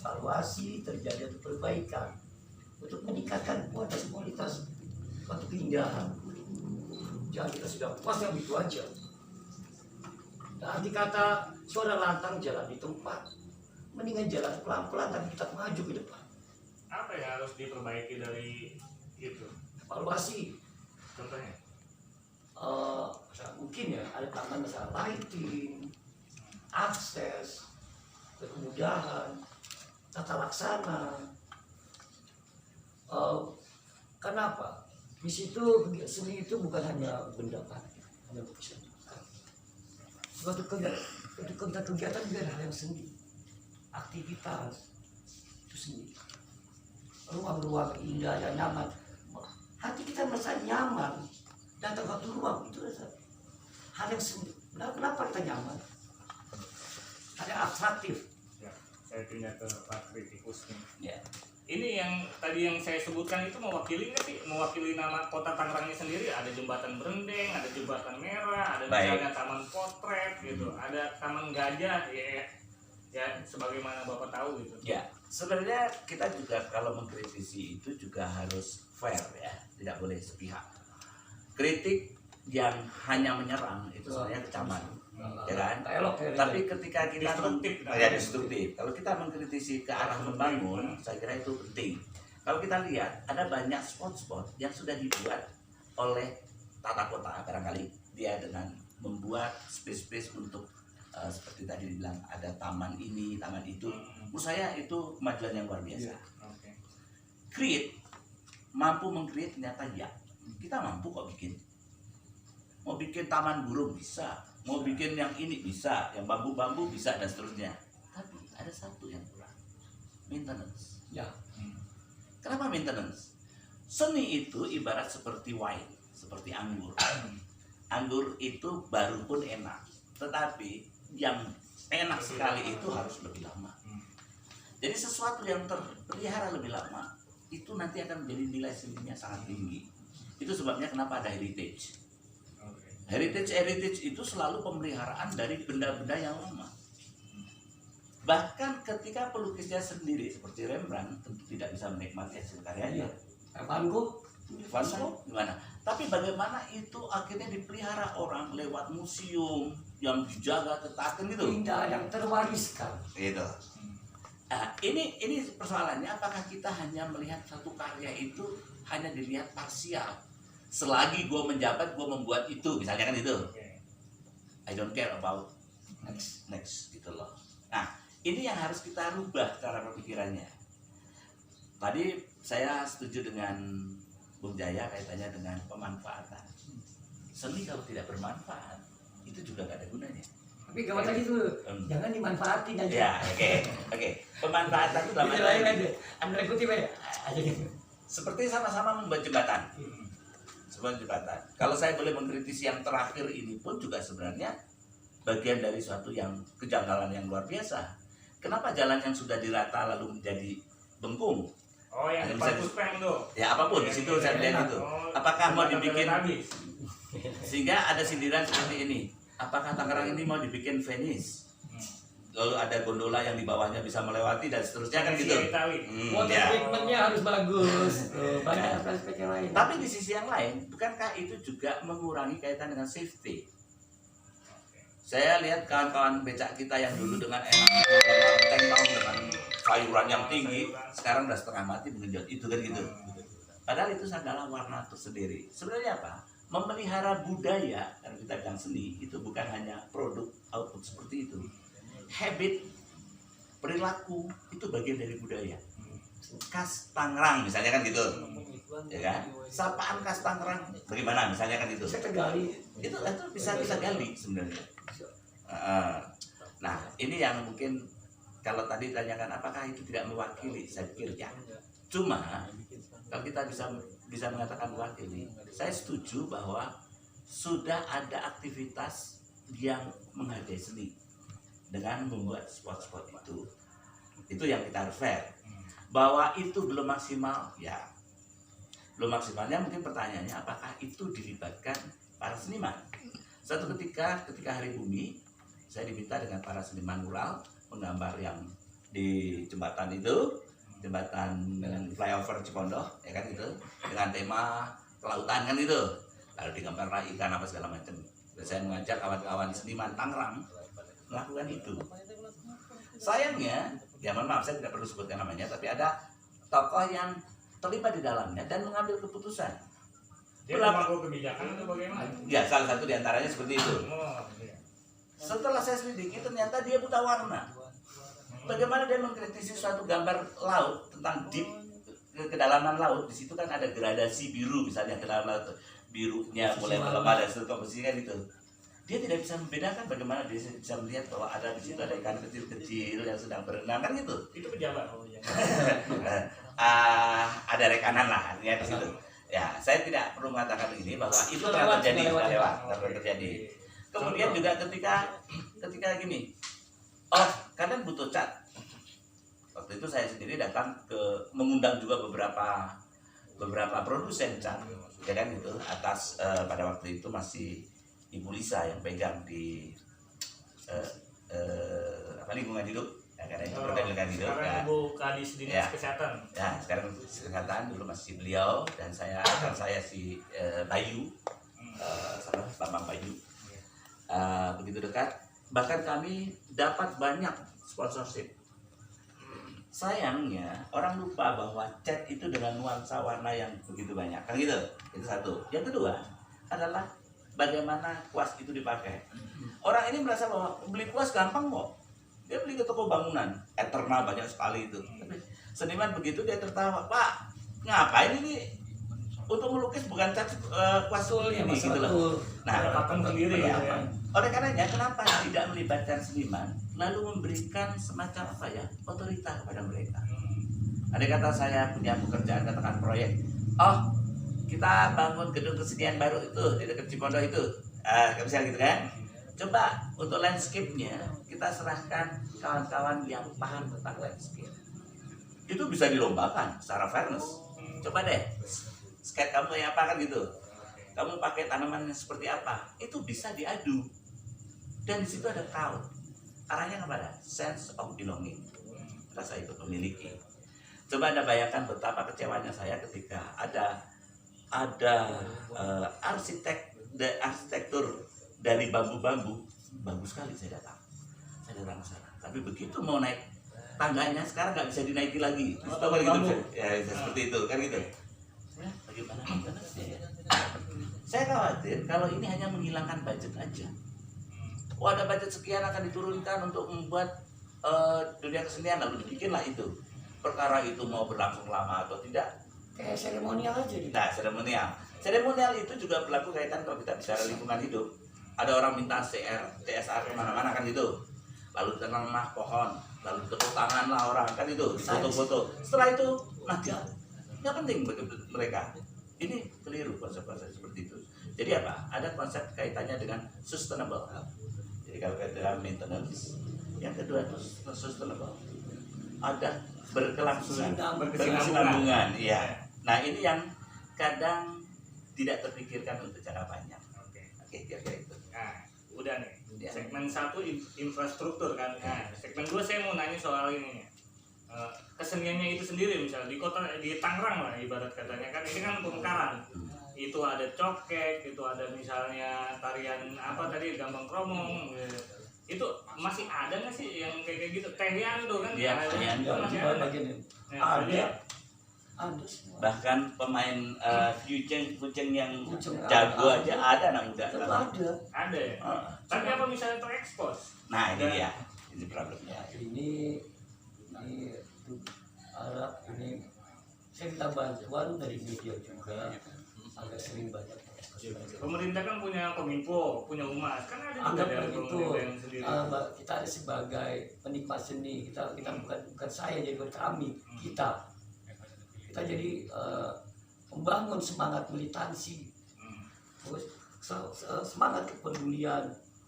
evaluasi, terjadi perbaikan untuk meningkatkan kualitas suatu keindahan. Jangan kita sudah puas yang itu aja. Nah, arti kata suara lantang jalan di tempat, mendingan jalan pelan-pelan tapi kita maju ke depan. Apa yang harus diperbaiki dari itu? Evaluasi. Contohnya? Mungkin ya ada tambahan masalah lighting, akses, kemudahan, tata laksana. Kenapa? Di situ seni itu bukan hanya benda mati, hanya lukisan. Suatu kegiatan juga ada hal yang seni, aktivitas itu seni. Ruang-ruang indah dan nyaman, hati kita merasa nyaman datang ke ruang itu hal yang seni. Kenapa kita nyaman? Ada atraktif. Ya, saya pindah ke Pak Kritikus nih. Ya. Ini yang tadi yang saya sebutkan itu mewakili nggak sih? Mewakili nama kota Tangerangnya sendiri. Ada jembatan Berendeng, ada jembatan Merah, ada misalnya taman potret gitu, ada taman gajah ya sebagaimana Bapak tahu gitu. Ya, sebenarnya kita juga kalau mengkritisi itu juga harus fair ya, tidak boleh sepihak. Kritik yang hanya menyerang itu sebenarnya kecaman, ya kan? Tapi ketika kita destruktif, kalau kita mengkritisi ke arah membangun, saya kira itu penting. Kalau kita lihat ada banyak spot-spot yang sudah dibuat oleh tata kota, barangkali dia dengan membuat space-space untuk seperti tadi dibilang ada taman ini, taman itu. Menurut saya itu kemajuan yang luar biasa. Create, mampu meng-create ternyata ya. Kita mampu kok bikin. Mau bikin taman burung bisa, mau bikin yang ini bisa, yang bambu-bambu bisa dan seterusnya. Tapi ada satu yang kurang, maintenance. Ya. Kenapa maintenance? Seni itu ibarat seperti wine, seperti anggur. Anggur itu baru pun enak, tetapi yang enak sekali itu harus lebih lama. Jadi sesuatu yang terpelihara lebih lama itu nanti akan menjadi nilai seninya sangat tinggi. Itu sebabnya kenapa ada heritage. Heritage itu selalu pemeliharaan dari benda-benda yang lama. Bahkan ketika pelukisnya sendiri seperti Rembrandt tentu tidak bisa menikmati hasil karyanya. Van Gogh Gimana? Tapi bagaimana itu akhirnya dipelihara orang lewat museum yang dijaga ketat gitu. Indah yang terwariskan. Gitu. Nah, ini persoalannya, apakah kita hanya melihat satu karya itu hanya dilihat parsial? Selagi gue menjabat, gue membuat itu, misalnya kan itu. I don't care about next gitu loh. Nah, ini yang harus kita rubah cara berpikirannya. Tadi saya setuju dengan Bung Jaya kaitannya dengan pemanfaatan. Seni kalau tidak bermanfaat, itu juga gak ada gunanya. Tapi gawat lagi tuh, jangan dimanfaatin aja. Ya, oke. Pemanfaatan itu dalam Anda ikuti aja. Seperti sama-sama membuat jembatan. Sebuah jembatan. Kalau saya boleh mengkritisi yang terakhir ini pun juga sebenarnya bagian dari suatu yang kejanggalan yang luar biasa. Kenapa jalan yang sudah dirata lalu menjadi bengkung? Oh, yang depan Puspeng tuh. Ya apapun di situ saya lihat itu. Apakah mau dibikin sehingga ada sindiran seperti ini? Apakah Tangerang ini mau dibikin Venice? Lalu ada gondola yang di bawahnya bisa melewati dan seterusnya kan gitu. Water treatmentnya harus bagus. Banyak aspek yang lain. Tapi di sisi yang lain, bukankah itu juga mengurangi kaitan dengan safety? Saya lihat kawan-kawan becak kita yang dulu dengan enaknya dengan sayuran yang tinggi, sekarang udah setengah mati mengenjot itu kan gitu. Padahal itu adalah warna tersendiri. Sebenarnya apa? Memelihara budaya, karena kita bilang seni itu bukan hanya produk output seperti itu. Habit, perilaku itu bagian dari budaya. Khas Tangerang misalnya kan gitu, ya kan? Sapaan khas Tangerang bagaimana misalnya kan itu. Bisa tergali. Itu bisa gali sebenarnya. Nah ini yang mungkin kalau tadi ditanyakan apakah itu tidak mewakili, saya pikir ya. Cuma kalau kita bisa mengatakan mewakili, saya setuju bahwa sudah ada aktivitas yang menghargai seni dengan membuat spot-spot itu yang kita harus fair. Bahwa itu belum maksimal, ya belum maksimalnya mungkin pertanyaannya apakah itu dilibatkan para seniman. Satu ketika Hari Bumi saya diminta dengan para seniman mural menggambar yang di jembatan itu, jembatan flyover Cipondoh, ya kan gitu, dengan tema kelautan kan itu. Lalu digambarlah ikan apa segala macam. Saya mengajak kawan-kawan seniman Tangerang melakukan itu. Sayangnya, ya mohon maaf saya tidak perlu sebutkan namanya, tapi ada tokoh yang terlibat di dalamnya dan mengambil keputusan. Dia pemangku kebijakan atau bagaimana? Ya, salah satu diantaranya seperti itu. Oh, iya. Setelah saya selidiki, ternyata dia buta warna. Bagaimana dia mengkritisi suatu gambar laut tentang deep kedalaman laut? Di situ kan ada gradasi biru, misalnya kedalaman laut birunya mulai melemah dan seterusnya komposisinya gitu. Dia tidak bisa membedakan bagaimana dia bisa melihat bahwa ada di situ ada ikan kecil-kecil yang sedang berenang kan gitu. Itu pejabat. Oh, iya. Ada rekanan lah artinya di situ. Ya, saya tidak perlu mengatakan ini bahwa itu pernah terjadi, pernah terjadi. Kemudian juga ketika gini, oh kalian butuh cat. Waktu itu saya sendiri datang mengundang juga beberapa produsen cat, ya kan gitu. Atas pada waktu itu masih Ibu Lisa yang pegang di lingkungan hidup. Ya, karena itu lingkungan hidup. Sekarang Ibu Kadis Dinas Kesehatan. Ya, sekarang kesehatan dulu masih beliau dan saya si Bayu, Bambang Bayu. Begitu dekat, bahkan kami dapat banyak sponsorship. Sayangnya orang lupa bahwa cat itu dengan nuansa warna yang begitu banyak, kan gitu. Itu satu. Yang kedua adalah bagaimana kuas itu dipakai. Orang ini merasa bahwa beli kuas gampang kok. Dia beli ke toko bangunan, Eterna banyak sekali itu. Tapi seniman begitu dia tertawa, Pak, ngapain ini? Untuk melukis bukan cat kuas ini gitu loh. Nah, pakem sendiri ya. Oleh karenanya kenapa tidak melibatkan seniman lalu memberikan semacam apa ya otorita kepada mereka. Ada kata saya punya pekerjaan katakan proyek. Oh, kita bangun gedung kesenian baru itu di dekat Cipondoh itu, bisa gitu kan? Coba untuk landscape-nya kita serahkan kawan-kawan yang paham tentang landscape. Itu bisa dilombakan secara fairness. Coba deh, skate kamu yang apa kan gitu. Kamu pakai tanaman yang seperti apa? Itu bisa diadu. Dan di situ ada crowd. Arahnya kepada sense of belonging. Rasa ikut memiliki. Coba Anda bayangkan betapa kecewanya saya ketika ada arsitektur dari bambu-bambu, bagus sekali saya datang ke sana. Tapi begitu mau naik tangganya sekarang nggak bisa dinaiki lagi. Coba gitu, ya seperti itu kan gitu. Ya, bagaimana sih? Saya khawatir kalau ini hanya menghilangkan budget aja. Oh ada budget sekian akan diturunkan untuk membuat dunia kesenian lalu dibikinlah itu. Perkara itu mau berlangsung lama atau tidak. Kayak seremonial aja gitu. Nah, seremonial itu juga berlaku kaitan kalau kita bicara lingkungan hidup. Ada orang minta CSR kemana-mana kan gitu. Lalu tanamlah pohon, lalu tepuk tangan lah orang kan itu, foto-foto. Setelah itu mati. Nggak penting bagi mereka. Ini keliru konsep-konsep seperti itu. Jadi apa? Ada konsep kaitannya dengan sustainable. Jadi kalau kaitan maintenance, yang kedua itu sustainable. Ada berkesinambungan. Iya. Nah ini yang kadang tidak terpikirkan untuk jangka panjang. Oke, kira-kira itu. Nah, udah nih. Ya. Segmen 1 infrastruktur kan. Nah, segmen 2 saya mau nanya soal ini nih. Keseniannya itu sendiri misalnya di Tangerang lah ibarat katanya kan ini kan pemekaran. Itu ada cokek, itu ada misalnya tarian apa tadi gambang kromong. Itu masih ada nggak sih yang kayak gitu? Tehiando kan? Iya, Tehiando. Masih ada. Ada. Bahkan pemain Fuceng yang jago aja ada anak muda. Ada ya? Tapi apa misalnya terekspos? Nah ini dia, ini problemnya. Ini saya minta bantuan dari media juga, agak sering banyak. Pemerintah kan punya Kominfo, punya Humas, kan ada juga dari pemerintah yang sendiri. Kita ada sebagai penikmat seni, kita bukan saya jadi bukan kami, kita jadi membangun semangat militansi, terus semangat kepedulian